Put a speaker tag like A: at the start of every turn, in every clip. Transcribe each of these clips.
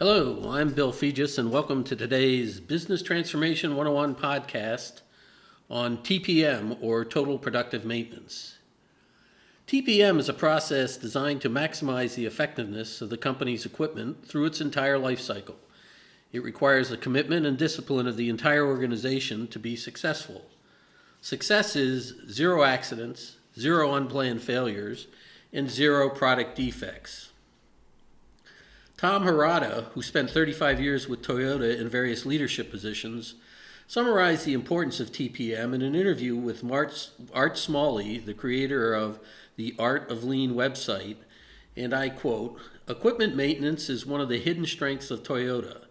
A: Hello, I'm Bill Fegis, and welcome to today's Business Transformation 101 podcast on TPM, or Total Productive Maintenance. TPM is a process designed to maximize the effectiveness of the company's equipment through its entire life cycle. It requires the commitment and discipline of the entire organization to be successful. Success is zero accidents, zero unplanned failures, and zero product defects. Tom Harada, who spent 35 years with Toyota in various leadership positions, summarized the importance of TPM in an interview with Art Smalley, the creator of the Art of Lean website, and I quote, "Equipment maintenance is one of the hidden strengths of Toyota,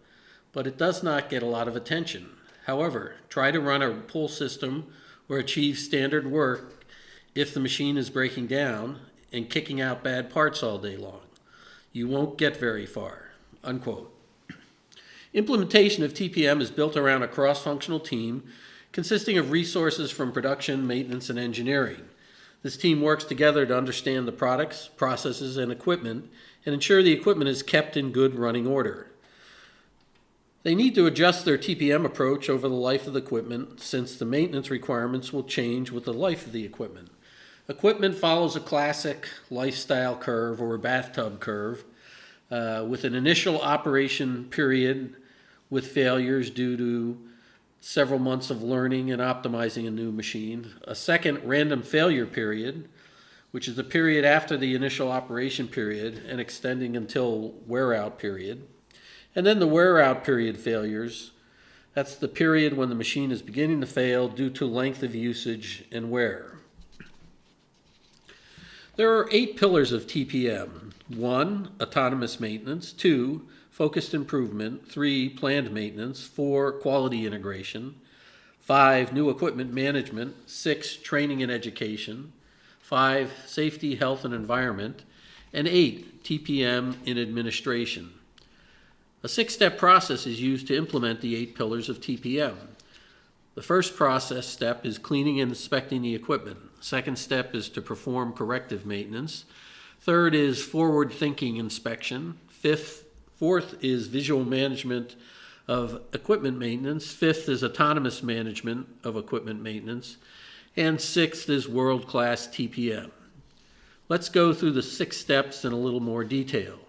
A: but it does not get a lot of attention. However, try to run a pull system or achieve standard work if the machine is breaking down and kicking out bad parts all day long. You won't get very far," unquote. Implementation of TPM is built around a cross-functional team consisting of resources from production, maintenance, and engineering. This team works together to understand the products, processes, and equipment and ensure the equipment is kept in good running order. They need to adjust their TPM approach over the life of the equipment, since the maintenance requirements will change with the life of the equipment. Equipment follows a classic lifestyle curve or bathtub curve with an initial operation period with failures due to several months of learning and optimizing a new machine, a second random failure period, which is the period after the initial operation period and extending until wear out period, and then the wear out period failures. That's the period when the machine is beginning to fail due to length of usage and wear. There are 8 pillars of TPM. 1, autonomous maintenance. 2, focused improvement. 3, planned maintenance. 4, quality integration. 5, new equipment management. 6, training and education. 5, safety, health, and environment. And 8, TPM in administration. A 6-step process is used to implement the 8 pillars of TPM. The first process step is cleaning and inspecting the equipment. Second step is to perform corrective maintenance. Third is forward-thinking inspection. Fourth is visual management of equipment maintenance. Fifth is autonomous management of equipment maintenance. And sixth is world-class TPM. Let's go through the 6 steps in a little more detail.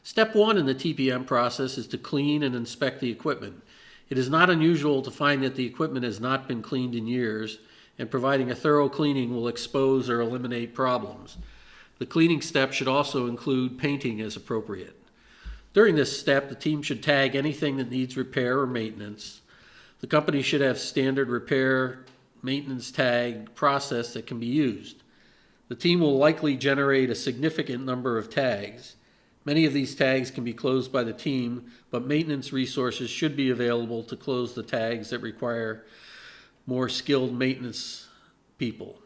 A: Step 1 in the TPM process is to clean and inspect the equipment. It is not unusual to find that the equipment has not been cleaned in years, and providing a thorough cleaning will expose or eliminate problems. The cleaning step should also include painting as appropriate. During this step, the team should tag anything that needs repair or maintenance. The company should have standard repair maintenance tag process that can be used. The team will likely generate a significant number of tags. Many of these tags can be closed by the team, but maintenance resources should be available to close the tags that require more skilled maintenance people.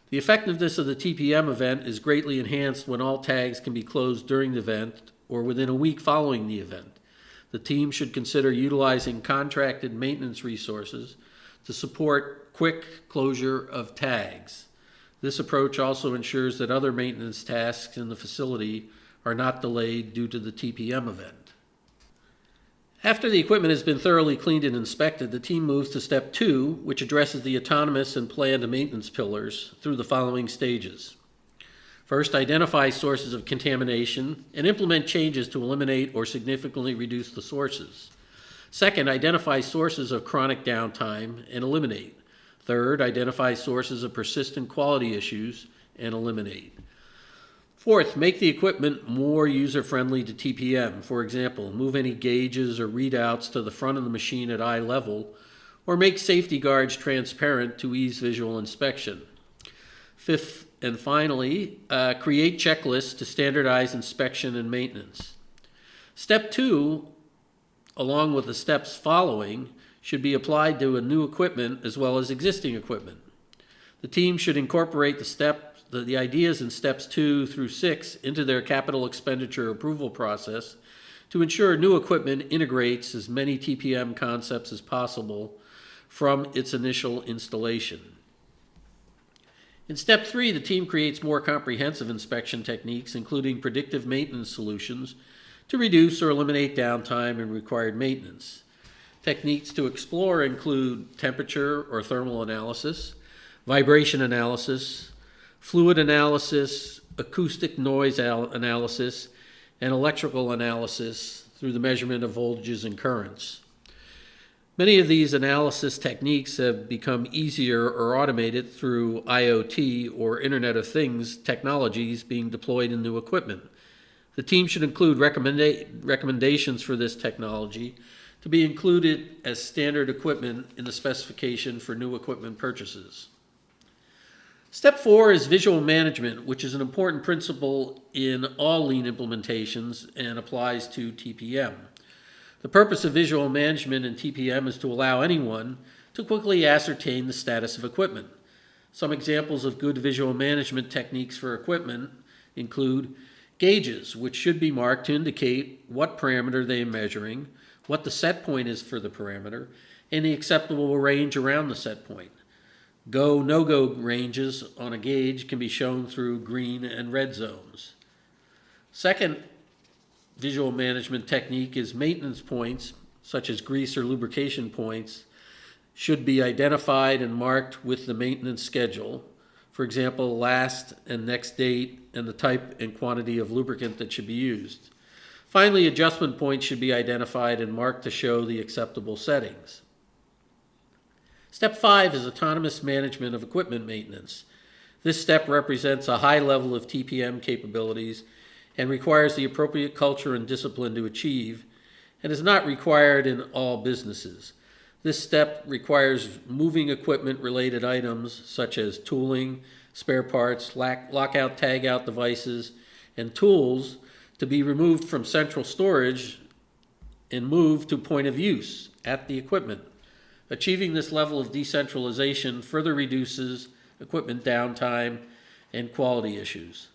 A: The effectiveness of the TPM event is greatly enhanced when all tags can be closed during the event or within a week following the event. The team should consider utilizing contracted maintenance resources to support quick closure of tags. This approach also ensures that other maintenance tasks in the facility are not delayed due to the TPM event. After the equipment has been thoroughly cleaned and inspected, the team moves to step 2, which addresses the autonomous and planned maintenance pillars through the following stages. First, identify sources of contamination and implement changes to eliminate or significantly reduce the sources. Second, identify sources of chronic downtime and eliminate. Third, identify sources of persistent quality issues and eliminate. Fourth, make the equipment more user-friendly to TPM. For example, move any gauges or readouts to the front of the machine at eye level, or make safety guards transparent to ease visual inspection. Fifth, and finally, create checklists to standardize inspection and maintenance. Step 2, along with the steps following, should be applied to a new equipment as well as existing equipment. The team should incorporate the ideas in steps 2 through 6 into their capital expenditure approval process to ensure new equipment integrates as many TPM concepts as possible from its initial installation. In step 3, the team creates more comprehensive inspection techniques, including predictive maintenance solutions, to reduce or eliminate downtime and required maintenance. Techniques to explore include temperature or thermal analysis, vibration analysis, fluid analysis, acoustic noise analysis, and electrical analysis through the measurement of voltages and currents. Many of these analysis techniques have become easier or automated through IoT or Internet of Things technologies being deployed in new equipment. The team should include recommendations for this technology to be included as standard equipment in the specification for new equipment purchases. Step 4 is visual management, which is an important principle in all lean implementations and applies to TPM. The purpose of visual management in TPM is to allow anyone to quickly ascertain the status of equipment. Some examples of good visual management techniques for equipment include gauges, which should be marked to indicate what parameter they are measuring, what the set point is for the parameter, and the acceptable range around the set point. Go, no-go ranges on a gauge can be shown through green and red zones. Second visual management technique is maintenance points, such as grease or lubrication points, should be identified and marked with the maintenance schedule. For example, last and next date and the type and quantity of lubricant that should be used. Finally, adjustment points should be identified and marked to show the acceptable settings. Step 5 is autonomous management of equipment maintenance. This step represents a high level of TPM capabilities and requires the appropriate culture and discipline to achieve, and is not required in all businesses. This step requires moving equipment-related items such as tooling, spare parts, lockout, tagout devices, and tools to be removed from central storage and moved to point of use at the equipment. Achieving this level of decentralization further reduces equipment downtime and quality issues.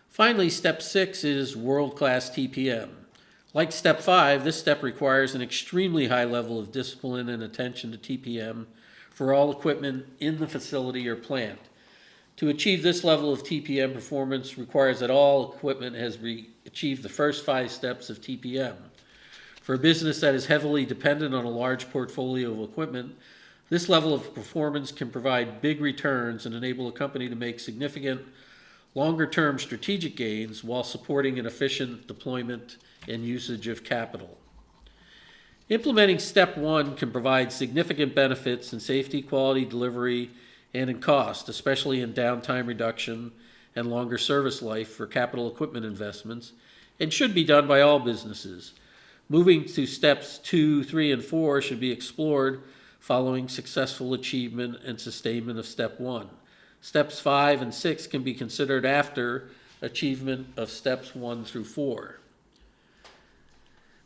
A: Finally, step 6 is world-class TPM. Like step 5, this step requires an extremely high level of discipline and attention to TPM for all equipment in the facility or plant. To achieve this level of TPM performance requires that all equipment has achieved the first 5 steps of TPM. For a business that is heavily dependent on a large portfolio of equipment, this level of performance can provide big returns and enable a company to make significant longer-term strategic gains while supporting an efficient deployment and usage of capital. Implementing step 1 can provide significant benefits in safety, quality, delivery, and in cost, especially in downtime reduction and longer service life for capital equipment investments, and should be done by all businesses. Moving to steps 2, 3, and 4 should be explored following successful achievement and sustainment of step 1. Steps 5 and 6 can be considered after achievement of steps 1 through 4.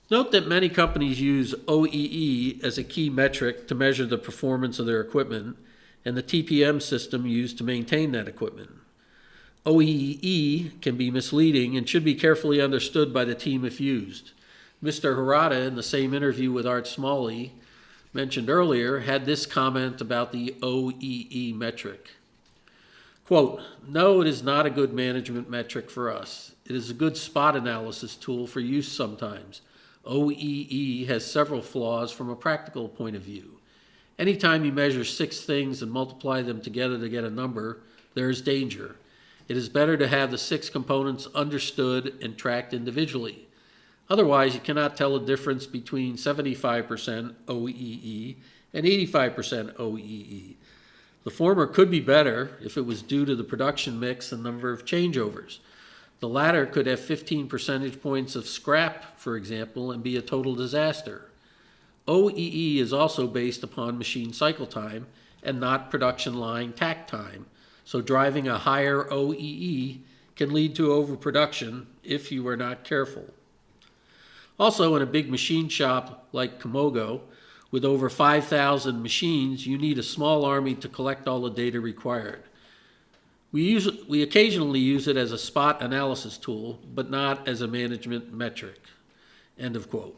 A: Note that many companies use OEE as a key metric to measure the performance of their equipment and the TPM system used to maintain that equipment. OEE can be misleading and should be carefully understood by the team if used. Mr. Harada, in the same interview with Art Smalley mentioned earlier, had this comment about the OEE metric. Quote, "No, it is not a good management metric for us. It is a good spot analysis tool for use sometimes. OEE has several flaws from a practical point of view. Anytime you measure 6 things and multiply them together to get a number, there is danger. It is better to have the 6 components understood and tracked individually. Otherwise, you cannot tell the difference between 75% OEE and 85% OEE. The former could be better if it was due to the production mix and number of changeovers. The latter could have 15 percentage points of scrap, for example, and be a total disaster. OEE is also based upon machine cycle time and not production line takt time, so driving a higher OEE can lead to overproduction if you are not careful. Also, in a big machine shop like Komogo, with over 5,000 machines, you need a small army to collect all the data required. We occasionally use it as a spot analysis tool, but not as a management metric." End of quote.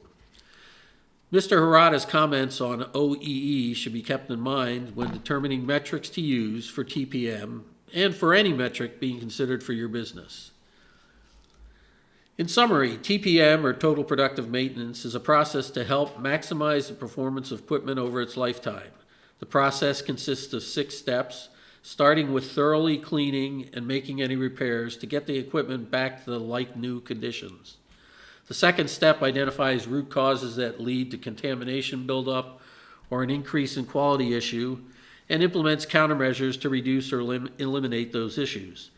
A: Mr. Harada's comments on OEE should be kept in mind when determining metrics to use for TPM and for any metric being considered for your business. In summary, TPM, or Total Productive Maintenance, is a process to help maximize the performance of equipment over its lifetime. The process consists of 6 steps, starting with thoroughly cleaning and making any repairs to get the equipment back to the like-new conditions. The second step identifies root causes that lead to contamination buildup or an increase in quality issue, and implements countermeasures to reduce or eliminate those issues.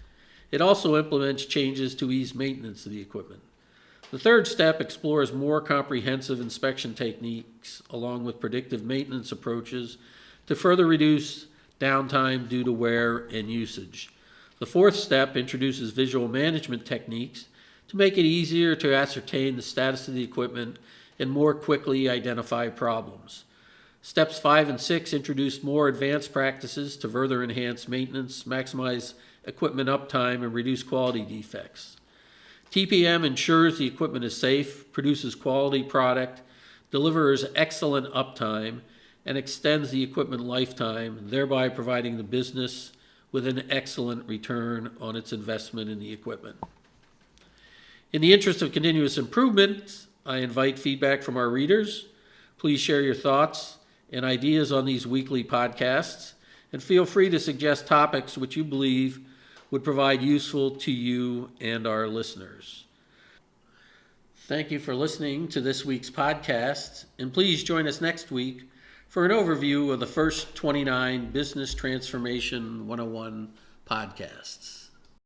A: It also implements changes to ease maintenance of the equipment. The third step explores more comprehensive inspection techniques along with predictive maintenance approaches to further reduce downtime due to wear and usage. The fourth step introduces visual management techniques to make it easier to ascertain the status of the equipment and more quickly identify problems. Steps 5 and 6 introduce more advanced practices to further enhance maintenance, maximize equipment uptime, and reduce quality defects. TPM ensures the equipment is safe, produces quality product, delivers excellent uptime, and extends the equipment lifetime, thereby providing the business with an excellent return on its investment in the equipment. In the interest of continuous improvement, I invite feedback from our readers. Please share your thoughts and ideas on these weekly podcasts, and feel free to suggest topics which you believe would provide useful to you and our listeners. Thank you for listening to this week's podcast, and please join us next week for an overview of the first 29 Business Transformation 101 podcasts.